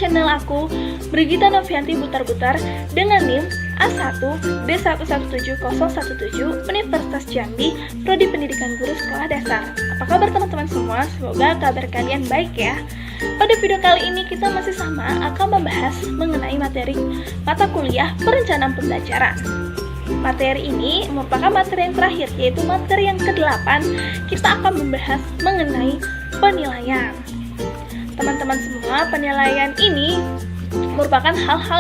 channel aku, Brigita Novianti Butar-Butar, dengan NIM A1D117017 Universitas Jambi, Prodi Pendidikan Guru Sekolah Dasar. Apa kabar teman-teman semua? Semoga kabar kalian baik ya. Pada video kali ini kita masih sama akan membahas mengenai materi mata kuliah perencanaan pembelajaran. Materi ini merupakan materi yang terakhir, yaitu materi yang ke-8. Kita akan membahas mengenai penilaian. Teman-teman semua, penilaian ini merupakan hal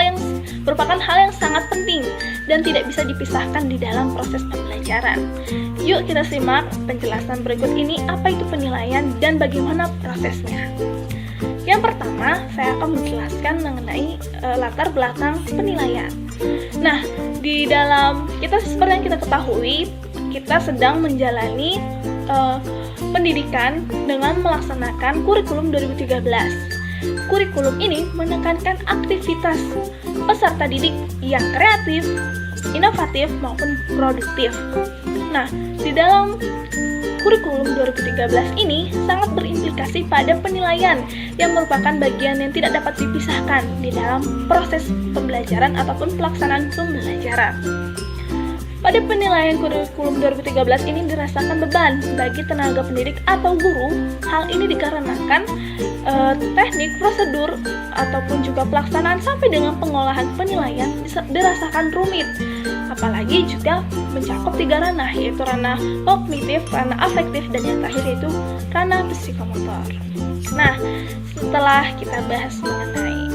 yang sangat penting dan tidak bisa dipisahkan di dalam proses pembelajaran. Yuk kita simak penjelasan berikut ini, apa itu penilaian dan bagaimana prosesnya. Yang pertama, saya akan menjelaskan mengenai latar belakang penilaian. Nah, di dalam seperti yang kita ketahui, kita sedang menjalani pendidikan dengan melaksanakan kurikulum 2013. Kurikulum ini menekankan aktivitas peserta didik yang kreatif, inovatif, maupun produktif. Nah, di dalam kurikulum 2013 ini sangat berimplikasi pada penilaian yang merupakan bagian yang tidak dapat dipisahkan di dalam proses pembelajaran ataupun pelaksanaan pembelajaran. Pada penilaian kurikulum 2013 ini dirasakan beban bagi tenaga pendidik atau guru. Hal ini dikarenakan teknik, prosedur, ataupun juga pelaksanaan sampai dengan pengolahan penilaian dirasakan rumit. Apalagi juga mencakup 3 ranah, yaitu ranah kognitif, ranah afektif, dan yang terakhir yaitu ranah psikomotor. Nah, setelah kita bahas mengenai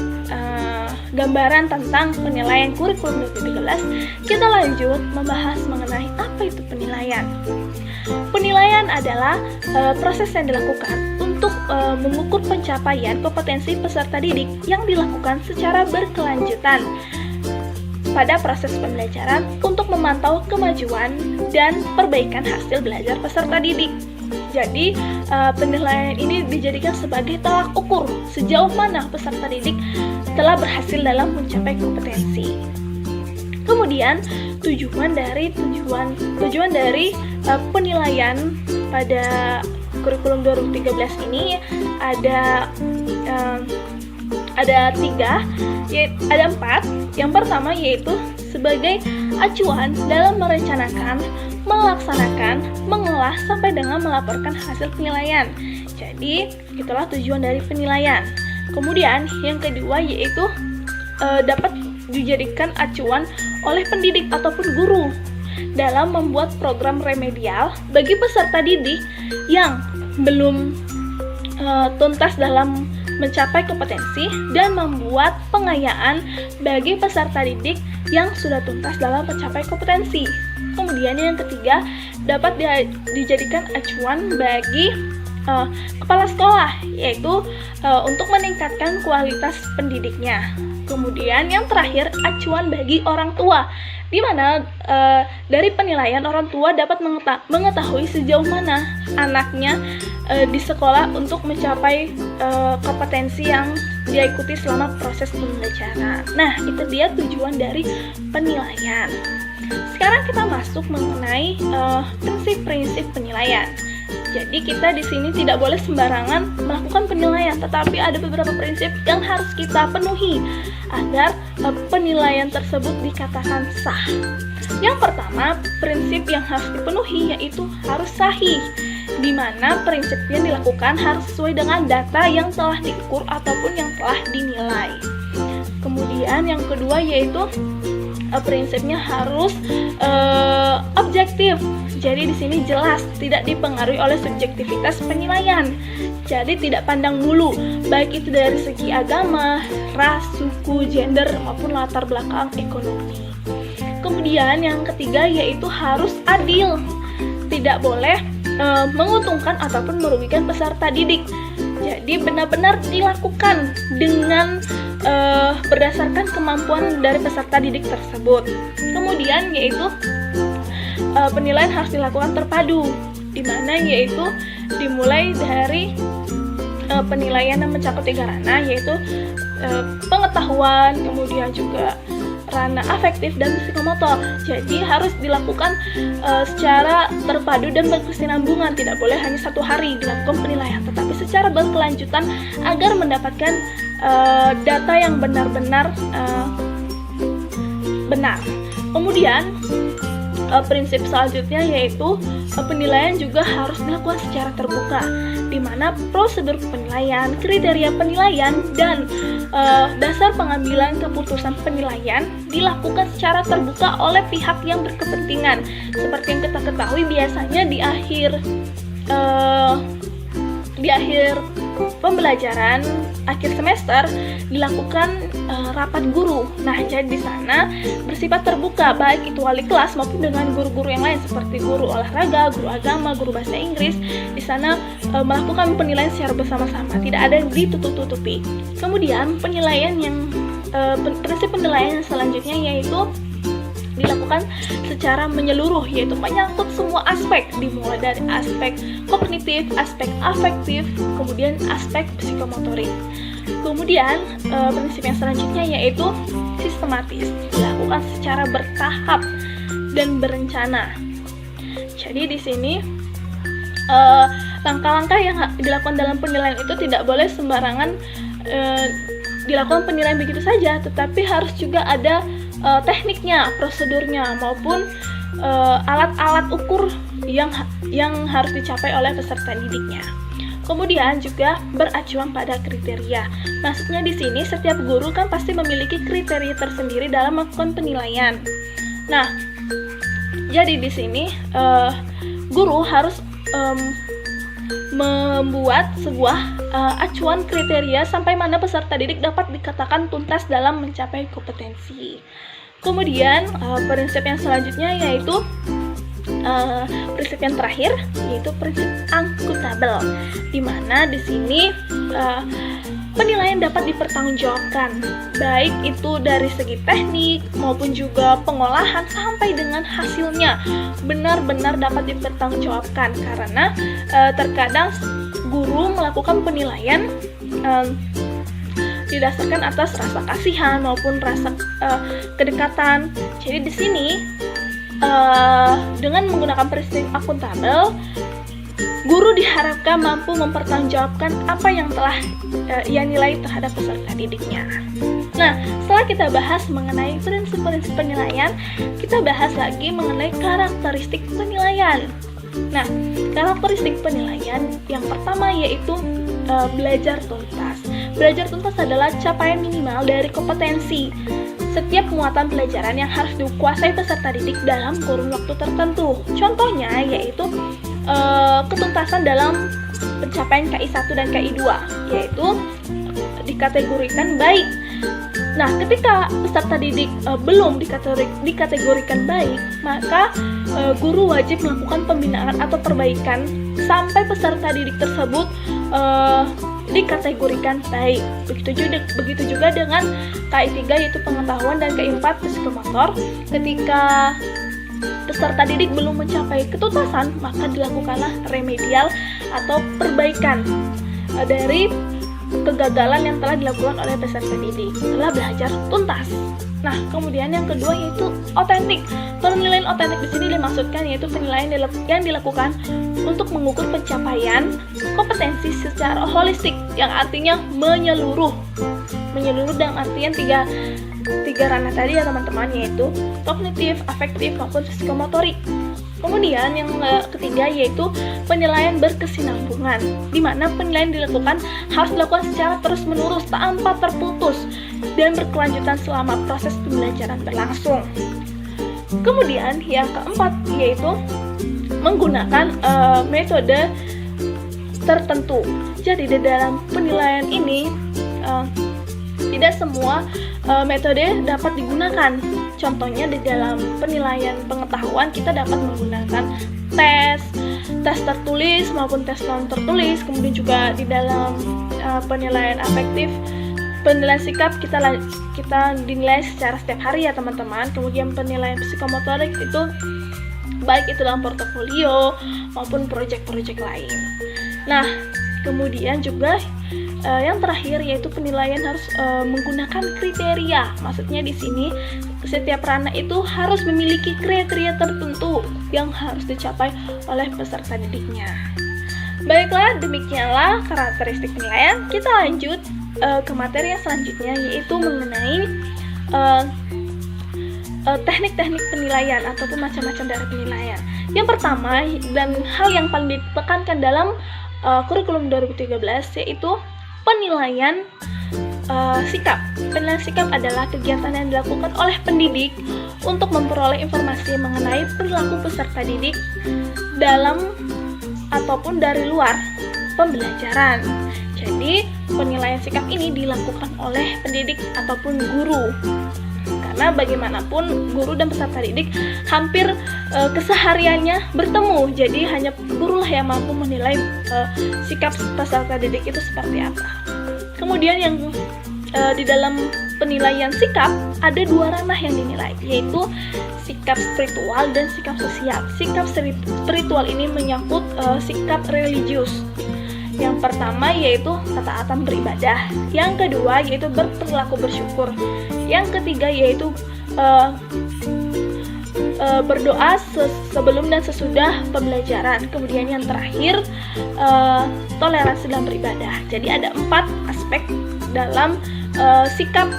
gambaran tentang penilaian kurikulum 2013, kita lanjut membahas mengenai apa itu penilaian. Penilaian adalah proses yang dilakukan untuk mengukur pencapaian kompetensi peserta didik yang dilakukan secara berkelanjutan pada proses pembelajaran untuk memantau kemajuan dan perbaikan hasil belajar peserta didik. Jadi, penilaian ini dijadikan sebagai tolak ukur sejauh mana peserta didik telah berhasil dalam mencapai kompetensi. Kemudian, tujuan dari penilaian pada kurikulum 2013 ini ada 4. Yang pertama yaitu sebagai acuan dalam merencanakan, melaksanakan, mengolah, sampai dengan melaporkan hasil penilaian. Jadi, itulah tujuan dari penilaian. Kemudian, yang kedua yaitu dapat dijadikan acuan oleh pendidik ataupun guru dalam membuat program remedial bagi peserta didik yang belum tuntas dalam mencapai kompetensi dan membuat pengayaan bagi peserta didik yang sudah tuntas dalam mencapai kompetensi. Kemudian yang ketiga, dapat dijadikan acuan bagi kepala sekolah, yaitu untuk meningkatkan kualitas pendidiknya. Kemudian yang terakhir, acuan bagi orang tua, di mana dari penilaian orang tua dapat mengetahui sejauh mana anaknya di sekolah untuk mencapai kompetensi yang dia ikuti selama proses pembelajaran. Nah, itu dia tujuan dari penilaian. Sekarang kita masuk mengenai prinsip-prinsip penilaian. Jadi kita di sini tidak boleh sembarangan melakukan penilaian, tetapi ada beberapa prinsip yang harus kita penuhi agar penilaian tersebut dikatakan sah. Yang pertama, prinsip yang harus dipenuhi yaitu harus sahih, di mana prinsip yang dilakukan harus sesuai dengan data yang telah diukur ataupun yang telah dinilai. Kemudian yang kedua yaitu prinsipnya harus objektif. Jadi di sini jelas tidak dipengaruhi oleh subjektivitas penilaian. Jadi tidak pandang bulu, baik itu dari segi agama, ras, suku, gender, maupun latar belakang ekonomi. Kemudian yang ketiga yaitu harus adil. Tidak boleh menguntungkan ataupun merugikan peserta didik. Jadi benar-benar dilakukan dengan berdasarkan kemampuan dari peserta didik tersebut. Kemudian yaitu penilaian harus dilakukan terpadu, di mana yaitu dimulai dari penilaian yang mencakup 3 ranah, yaitu pengetahuan, kemudian juga ranah afektif dan psikomotor. Jadi harus dilakukan secara terpadu dan berkesinambungan, tidak boleh hanya 1 hari dilakukan penilaian, tetapi tetapi secara berkelanjutan agar mendapatkan data yang benar-benar benar. Kemudian prinsip selanjutnya yaitu penilaian juga harus dilakukan secara terbuka, di mana prosedur penilaian, kriteria penilaian, dan dasar pengambilan keputusan penilaian dilakukan secara terbuka oleh pihak yang berkepentingan. Seperti yang kita ketahui, biasanya di akhir pembelajaran akhir semester dilakukan rapat guru. Nah, jadi di sana bersifat terbuka, baik itu wali kelas maupun dengan guru-guru yang lain seperti guru olahraga, guru agama, guru bahasa Inggris. Di sana melakukan penilaian secara bersama-sama, tidak ada yang ditutup-tutupi. Kemudian penilaian yang prinsip penilaian selanjutnya yaitu dilakukan secara menyeluruh, yaitu menyangkut semua aspek, dimulai dari aspek kognitif, aspek afektif, kemudian aspek psikomotorik. Kemudian prinsip yang selanjutnya yaitu sistematis, dilakukan secara bertahap dan berencana. Jadi di sini langkah-langkah yang dilakukan dalam penilaian itu tidak boleh sembarangan dilakukan penilaian begitu saja, tetapi harus juga ada tekniknya, prosedurnya, maupun alat-alat ukur yang harus dicapai oleh peserta didiknya. Kemudian juga beracuan pada kriteria. Maksudnya di sini setiap guru kan pasti memiliki kriteria tersendiri dalam melakukan penilaian. Nah, jadi di sini guru harus membuat sebuah acuan kriteria sampai mana peserta didik dapat dikatakan tuntas dalam mencapai kompetensi. Kemudian prinsip yang selanjutnya yaitu prinsip yang terakhir yaitu prinsip akuntabel, di mana di sini penilaian dapat dipertanggungjawabkan, baik itu dari segi teknik maupun juga pengolahan sampai dengan hasilnya benar-benar dapat dipertanggungjawabkan, karena terkadang guru melakukan penilaian didasarkan atas rasa kasihan maupun rasa kedekatan. Jadi di sini dengan menggunakan prinsip akuntabel, guru diharapkan mampu mempertanggungjawabkan apa yang telah ia nilai terhadap peserta didiknya. Nah, setelah kita bahas mengenai prinsip-prinsip penilaian, kita bahas lagi mengenai karakteristik penilaian. Nah, karakteristik penilaian yang pertama yaitu belajar tuntas. Belajar tuntas adalah capaian minimal dari kompetensi setiap muatan pelajaran yang harus dikuasai peserta didik dalam kurun waktu tertentu. Contohnya yaitu ketuntasan dalam pencapaian KI1 dan KI2, yaitu dikategorikan baik. Nah, ketika peserta didik belum dikategorikan baik, maka guru wajib melakukan pembinaan atau perbaikan sampai peserta didik tersebut dikategorikan baik. Begitu juga dengan KI3 yaitu pengetahuan dan KI4 psikomotor. Ketika peserta didik belum mencapai ketuntasan, maka dilakukanlah remedial atau perbaikan dari kegagalan yang telah dilakukan oleh peserta didik setelah belajar tuntas. Nah, kemudian yang kedua yaitu otentik. Penilaian otentik di sini dimaksudkan yaitu penilaian yang dilakukan untuk mengukur pencapaian kompetensi secara holistik, yang artinya menyeluruh. Menyeluruh dalam artian tiga ranah tadi ya teman-teman, yaitu kognitif, afektif maupun psikomotorik. Kemudian yang ketiga yaitu penilaian berkesinambungan, di mana penilaian harus dilakukan secara terus-menerus tanpa terputus dan berkelanjutan selama proses pembelajaran berlangsung. Kemudian yang keempat yaitu menggunakan metode tertentu. Jadi di dalam penilaian ini tidak semua metode dapat digunakan. Contohnya di dalam penilaian pengetahuan kita dapat menggunakan tes tertulis maupun tes non tertulis. Kemudian juga di dalam penilaian afektif, penilaian sikap kita dinilai secara setiap hari ya teman-teman. Kemudian penilaian psikomotorik itu baik itu dalam portofolio maupun proyek-proyek lain. Nah, kemudian juga yang terakhir yaitu penilaian harus menggunakan kriteria. Maksudnya di sini setiap ranah itu harus memiliki kriteria tertentu yang harus dicapai oleh peserta didiknya. Baiklah, demikianlah karakteristik penilaian. Kita lanjut ke materi yang selanjutnya, yaitu mengenai teknik-teknik penilaian ataupun macam-macam dari penilaian. Yang pertama dan hal yang paling ditekankan dalam kurikulum 2013 yaitu penilaian sikap. Penilaian sikap adalah kegiatan yang dilakukan oleh pendidik untuk memperoleh informasi mengenai perilaku peserta didik dalam ataupun dari luar pembelajaran. Jadi, penilaian sikap ini dilakukan oleh pendidik ataupun guru. Karena bagaimanapun guru dan peserta didik hampir kesehariannya bertemu. Jadi hanya gurulah yang mampu menilai sikap peserta didik itu seperti apa. Kemudian yang di dalam penilaian sikap ada dua ranah yang dinilai, yaitu sikap spiritual dan sikap sosial. Sikap spiritual ini menyangkut sikap religius. Yang pertama yaitu ketaatan beribadah, yang kedua yaitu berperilaku bersyukur, yang ketiga yaitu berdoa sebelum dan sesudah pembelajaran, kemudian yang terakhir toleransi dalam beribadah. Jadi ada 4 aspek dalam sikap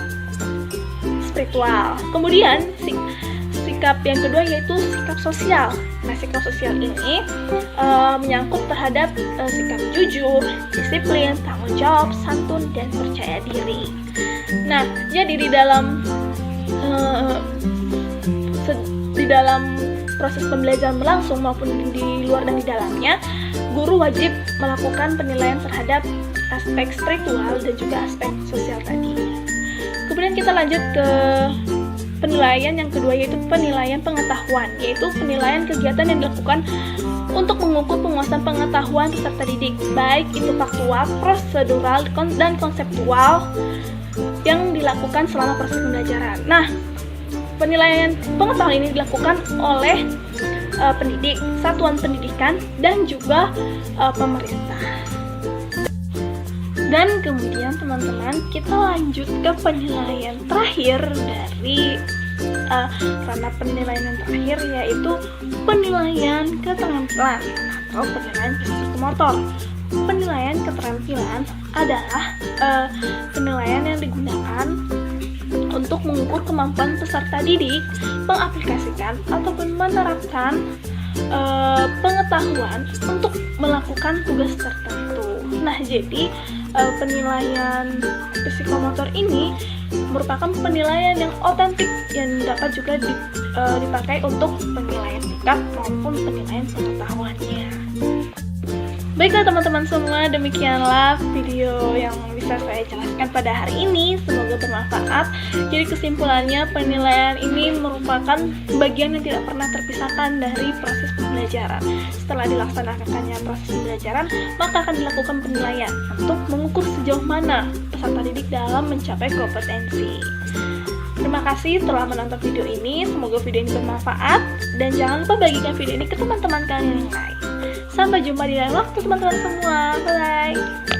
spiritual. Kemudian sikap yang kedua yaitu sikap sosial. Nah, sikap sosial ini menyangkut terhadap sikap jujur, disiplin, tanggung jawab, santun, dan percaya diri. Nah, jadi di dalam proses pembelajaran berlangsung maupun di luar dan di dalamnya, guru wajib melakukan penilaian terhadap aspek spiritual dan juga aspek sosial tadi. Kemudian kita lanjut ke penilaian yang kedua yaitu penilaian pengetahuan, yaitu penilaian kegiatan yang dilakukan untuk mengukur penguasaan pengetahuan peserta didik, baik itu faktual, prosedural, dan konseptual yang dilakukan selama proses pembelajaran. Nah, penilaian pengetahuan ini dilakukan oleh pendidik, satuan pendidikan, dan juga pemerintah. Dan kemudian teman-teman, kita lanjut ke penilaian terakhir dari ranah penilaian yang terakhir, yaitu penilaian keterampilan atau penilaian psikomotor. Penilaian keterampilan adalah penilaian yang digunakan untuk mengukur kemampuan peserta didik mengaplikasikan ataupun menerapkan pengetahuan untuk melakukan tugas tertentu. Nah, jadi penilaian psikomotor ini merupakan penilaian yang otentik yang dapat juga dipakai untuk penilaian sikap maupun penilaian pengetahuannya. Baiklah teman-teman semua, demikianlah video yang bisa saya jelaskan pada hari ini. Semoga bermanfaat. Jadi kesimpulannya, penilaian ini merupakan bagian yang tidak pernah terpisahkan dari proses pembelajaran. Setelah dilaksanakannya proses pembelajaran, maka akan dilakukan penilaian untuk mengukur sejauh mana peserta didik dalam mencapai kompetensi. Terima kasih telah menonton video ini. Semoga video ini bermanfaat. Dan jangan lupa bagikan video ini ke teman-teman kalian yang lain. Sampai jumpa di lain waktu teman-teman semua. Bye-bye.